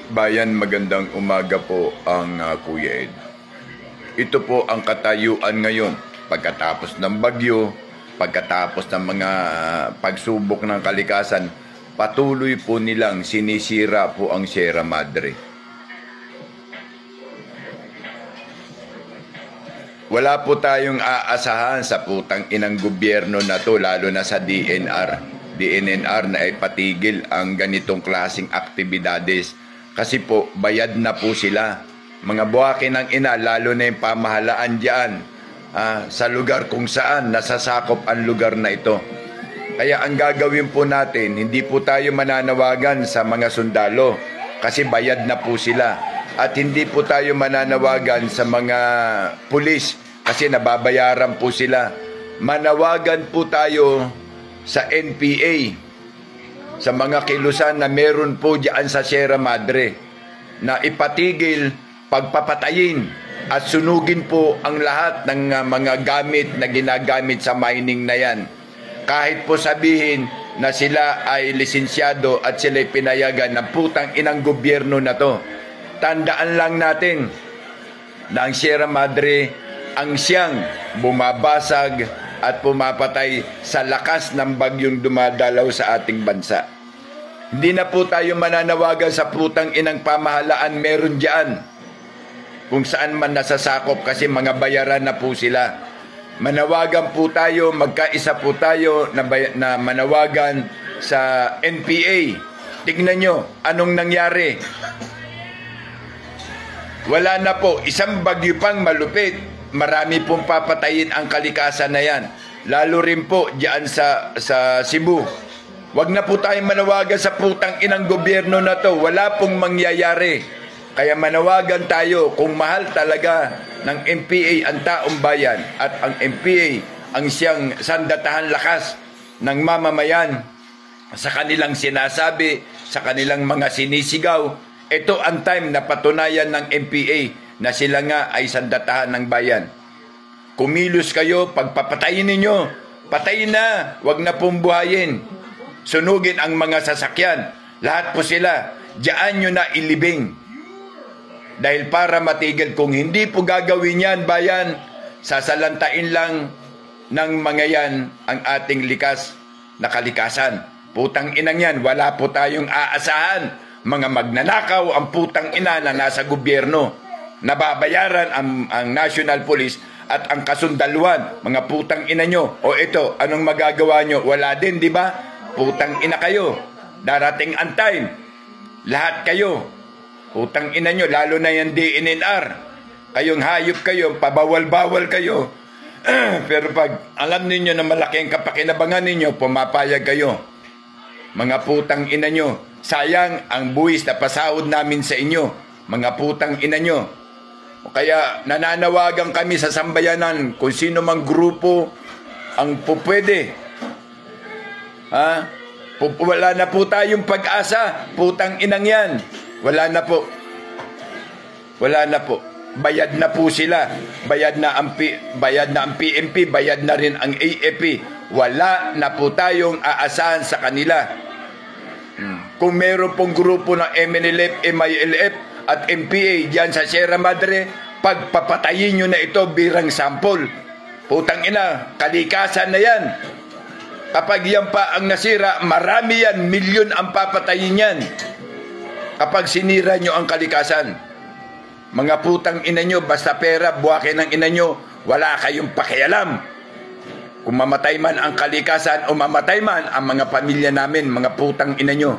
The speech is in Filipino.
Bayan, magandang umaga po ang Kuya Ed. Ito po ang katayuan ngayon pagkatapos ng bagyo, pagkatapos ng mga pagsubok ng kalikasan, patuloy po nilang sinisira po ang Sierra Madre. Wala po tayong aasahan sa putang inang gobyerno na to, lalo na sa DNR na ipatigil ang ganitong klaseng aktibidades. Kasi po, bayad na po sila. Mga buwaki ng ina, lalo na yung pamahalaan dyan sa lugar kung saan nasasakop ang lugar na ito. Kaya ang gagawin po natin, hindi po tayo mananawagan sa mga sundalo kasi bayad na po sila. At hindi po tayo mananawagan sa mga pulis kasi nababayaran po sila. Manawagan po tayo sa NPA, sa mga kilusan na meron po diyan sa Sierra Madre, na ipatigil pagpapatayin at sunugin po ang lahat ng mga gamit na ginagamit sa mining na yan. Kahit po sabihin na sila ay lisensyado at sila ay pinayagan ng putang inang gobyerno na to. Tandaan lang natin na ang Sierra Madre ang siyang bumabasag at pumapatay sa lakas ng bagyong dumadalaw sa ating bansa. Hindi na po tayo mananawagan sa putang inang pamahalaan meron dyan kung saan man nasasakop kasi mga bayaran na po sila. Manawagan po tayo, magkaisa po tayo na manawagan sa NPA. Tignan nyo, anong nangyari? Wala na po, isang bagyo pang malupit. Marami pong papatayin ang kalikasan na yan. Lalo rin po diyan sa Cebu. Wag na po tayong manawagan sa putang inang gobyerno na to. Wala pong mangyayari. Kaya manawagan tayo kung mahal talaga ng NPA ang taong bayan at ang NPA ang siyang sandatahan lakas ng mamamayan sa kanilang sinasabi, sa kanilang mga sinisigaw. Ito ang time na patunayan ng NPA na sila nga ay sandatahan ng bayan. Kumilos kayo, pagpapatayin ninyo, patayin na, wag na pong buhayin. Sunugin ang mga sasakyan, lahat po sila, diyan nyo na ilibing. Dahil para matigil, kung hindi po gagawin yan, bayan, sasalantain lang ng mga yan ang ating likas na kalikasan. Putang inang yan, wala po tayong aasahan. Mga magnanakaw ang putang ina na nasa gobyerno. Nababayaran ang National Police at ang kasundaluan, mga putang ina nyo. O ito, anong magagawa nyo? Wala din, di ba? Putang ina kayo. Darating ang time. Lahat kayo. Putang ina nyo, lalo na yung DNR. Kayong hayop kayo, pabawal-bawal kayo. Pero pag alam ninyo na malaki ang kapakinabangan ninyo, pumapayag kayo. Mga putang ina nyo, sayang ang buwis na pasahod namin sa inyo. Mga putang ina nyo. Kaya nananawagan kami sa sambayanan kung sino mang grupo ang pupwede. Wala na po tayong pag-asa. Putang inang yan. Wala na po. Wala na po. Bayad na po sila. Bayad na ang PNP, bayad na rin ang AFP. Wala na po tayong aasahan sa kanila. Kung meron pong grupo ng MNLF, MILF at MPA diyan sa Sierra Madre, pagpapatayin nyo na ito birang sampol. Putang ina, kalikasan na yan. Kapag yan pa ang nasira, marami yan, milyon ang papatayin yan. Kapag sinira nyo ang kalikasan, mga putang ina nyo, basta pera, buwakin ng ina nyo, wala kayong pakialam. Kung mamatay man ang kalikasan o mamatay man ang mga pamilya namin, mga putang ina nyo,